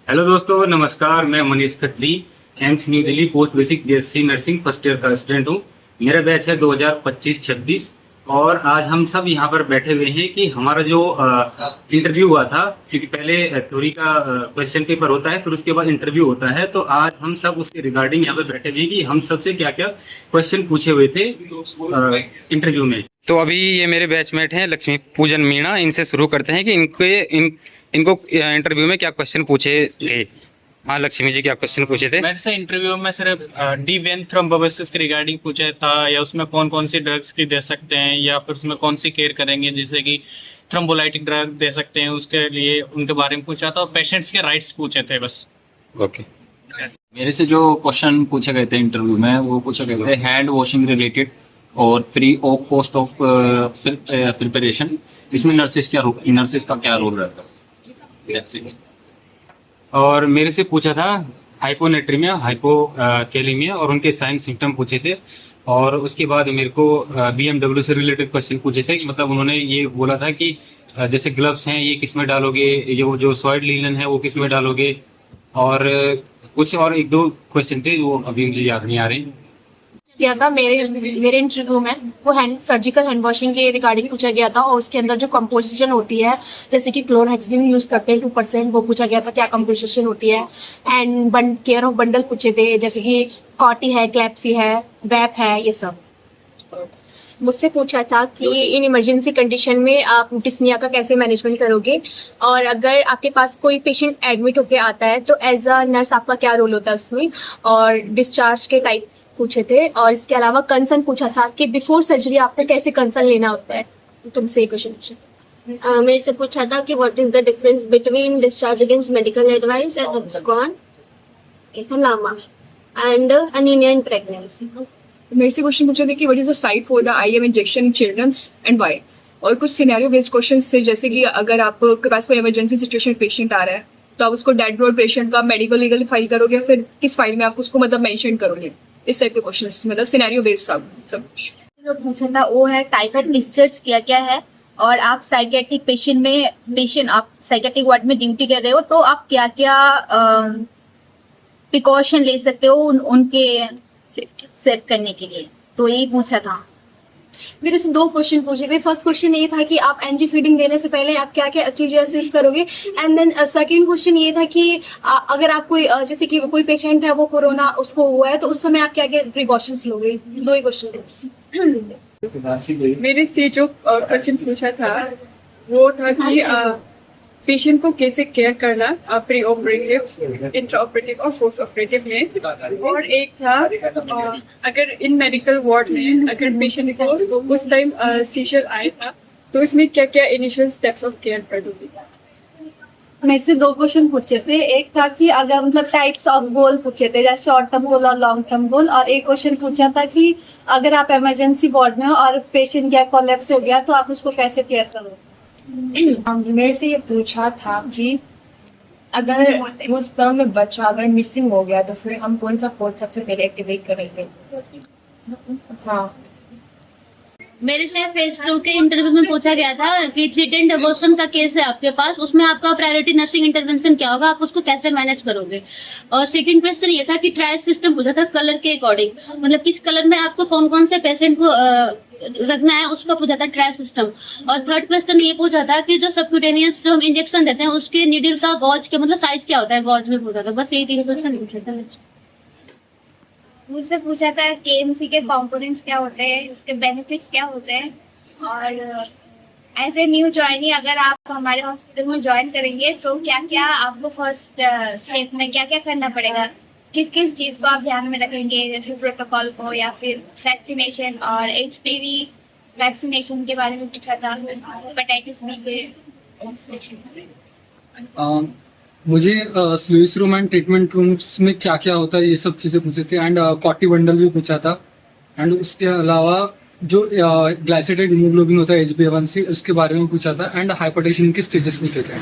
Hello दोस्तों, नमस्कार। मैं Manish Khatri, AIIMS new Delhi post basic BSc nursing first year का स्टूडेंट हूँ। मेरा बैच है 2025-26 और आज हम सब यहाँ पर बैठे हुए हैं कि हमारा जो इंटरव्यू हुआ था, क्योंकि पहले थ्योरी का क्वेश्चन पेपर होता है, फिर उसके बाद इंटरव्यू होता है। तो आज हम सब उसके रिगार्डिंग यहाँ पर बैठे हुए हैं कि हम सबसे क्या क्या क्वेश्चन पूछे हुए थे इंटरव्यू में। तो अभी ये मेरे बैचमेट हैं लक्ष्मी पूजन मीणा, इनसे शुरू करते हैं कि इनको इंटरव्यू में क्या क्वेश्चन पूछे थे। हाँ लक्ष्मी जी, क्या क्वेश्चन पूछे थे? मेरे से इंटरव्यू में सिर्फ डी वेन थ्रोम्बोसिस के रिगार्डिंग पूछा था, या उसमें कौन कौन सी ड्रग्स की दे सकते हैं, या फिर उसमें कौन सी केयर करेंगे, जैसे कि थ्रोम्बोलाइटिक ड्रग दे सकते हैं, उसके लिए उनके बारे में पूछा था। और पेशेंट्स के राइट्स पूछे थे बस। ओके। मेरे से जो क्वेश्चन पूछे गए थे इंटरव्यू में, वो पूछे गए थे हैंड वॉशिंग रिलेटेड और प्री और पोस्ट ऑफ प्रिपरेशन। इसमें नर्सिस का क्या रोल रहता है? और मेरे से पूछा था हाइपोनेट्रीमिया, हाइपोकैलेमिया और उनके साइन सिम्टम पूछे थे। और उसके बाद मेरे को BMW से रिलेटेड क्वेश्चन पूछे थे। मतलब उन्होंने ये बोला था कि जैसे ग्लव्स हैं ये किस में डालोगे, ये वो जो सॉइड लिनन है वो किस में डालोगे, और कुछ और एक दो क्वेश्चन थे जो अभी मुझे याद नहीं आ रहे। किया था मेरे इंटरव्यू में, वो सर्जिकल हैंड वॉशिंग के रिगार्डिंग पूछा गया था। और उसके अंदर जो कंपोजिशन होती है, जैसे कि क्लोरहेक्सिन यूज करते हैं 2%, वो पूछा गया था क्या कंपोजिशन होती है। एंड केयर ऑफ बंडल पूछे थे, जैसे कि कॉटी है, क्लैप्सी है, वैप है, ये सब। मुझसे पूछा था कि इन इमरजेंसी कंडीशन में आप डिस्निया का कैसे मैनेजमेंट करोगे, और अगर आपके पास कोई पेशेंट एडमिट होके आता है तो एज अ नर्स आपका क्या रोल होता है उसमें, और डिस्चार्ज के टाइप पूछे थे। और इसके अलावा कंसर्न पूछा था कि बिफोर सर्जरी आपको कैसे कंसर्न लेना होता है। तुमसे एक क्वेश्चन पूछा। मेरे से पूछा था कि what is the difference between discharge against medical advice and abscond LAMA and anaemia in pregnancy. मेरे से क्वेश्चन पूछे थे कि what is the site for the IM injection in childrens and why. और कुछ सिनेरियो बेस्ड क्वेश्चंस थे, जैसे कि अगर आपके पास कोई इमरजेंसी सिचुएशन पेशेंट आ रहा है तो आप उसको डेड ब्रोड पेशेंट का मेडिकल लीगल फाइल करोगे, फिर किस फाइल में आप उसको मतलब मेंशन करोगे। इस टाइप के क्वेश्चंस, मतलब सिनेरियो बेस्ड सब कुछ। जो पूछा था वो है टाइप ऑफ डिस्चार्ज क्या क्या है, और आप साइकेट्रिक आप साइकेट्रिक वार्ड में ड्यूटी कर रहे हो तो आप क्या क्या प्रिकॉशन ले सकते हो उनके सेव करने के लिए। तो यही पूछा था। मेरे से 2 क्वेश्चन पूछे थे। फर्स्ट क्वेश्चन ये था कि आप एनजी फीडिंग देने से पहले आप क्या क्या चीजें असिस्ट करोगे। एंड देन सेकंड क्वेश्चन ये था कि अगर आप कोई जैसे कि कोई पेशेंट है वो कोरोना उसको हुआ है तो उस समय आप क्या क्या प्रिकॉशंस लोगे। 2 ही क्वेश्चन थे। मेरे से जो क्वेश्चन पूछा था वो था कि पेशेंट को कैसे केयर करना प्री ऑपरेटिव, इंट्रा ऑपरेटिव और पोस्ट ऑपरेटिव में। और एक था अगर इन मेडिकल वार्ड में अगर पेशेंट को उस टाइम सीजर आया था तो इसमें क्या क्या इनिशियल स्टेप्स ऑफ केयर करोगे। मेरे से 2 क्वेश्चन पूछे थे। एक था कि अगर मतलब टाइप्स ऑफ गोल पूछे थे, जैसे शॉर्ट टर्म गोल और लॉन्ग टर्म गोल। और एक क्वेश्चन पूछा था कि अगर आप इमरजेंसी वार्ड में हो और पेशेंट क्या कोलैप्स हो गया तो आप उसको कैसे केयर करोगे। मेरे से ये पूछा था कि अगर वो स्पर्म में बच्चा अगर मिसिंग हो गया तो फिर हम कौन सा कोड सबसे पहले एक्टिवेट करेंगे। हाँ, मेरे से फेज 2 के इंटरव्यू में पूछा गया था कि थ्रेटेंड अबॉर्शन का केस है आपके पास, उसमें आपका प्रायोरिटी नर्सिंग इंटरवेंशन क्या होगा, आप उसको कैसे मैनेज करोगे। और सेकंड क्वेश्चन ये था कि ट्रायल सिस्टम पूछा था कलर के अकॉर्डिंग, मतलब किस कलर में आपको कौन कौन से पेशेंट को रखना है उसको पूछा था ट्रायल सिस्टम। और थर्ड क्वेश्चन ये पूछा था कि जो सबक्यूटेनियस जो हम इंजेक्शन देते हैं उसके नीडल का गॉज के मतलब साइज क्या होता है, गॉज में पूछा था। बस यही 3 क्वेश्चन पूछा था। मुझसे पूछा था KMC के कंपोनेंट्स क्या होते हैं, उसके बेनिफिट्स क्या होते हैं, और एज ए न्यू ज्वाइनी अगर आप हमारे हॉस्पिटल में ज्वाइन करेंगे तो क्या क्या आपको फर्स्ट स्टेप में क्या क्या करना पड़ेगा, किस किस चीज़ को आप ध्यान में रखेंगे, जैसे प्रोटोकॉल को या फिर वैक्सीनेशन और HPV वैक्सीनेशन के बारे में पूछा था, हेपेटाइटिस B के वैक्सीनेशन। मुझे sluice room and treatment rooms में क्या क्या होता है ये सब चीज़ें पूछे थे। एंड कॉटी बंडल भी पूछा था। एंड उसके अलावा जो ग्लाइसेटेड हीमोग्लोबिन होता है HbA1c उसके बारे में पूछा था। एंड हाइपरटेंशन के स्टेजेस पूछे थे।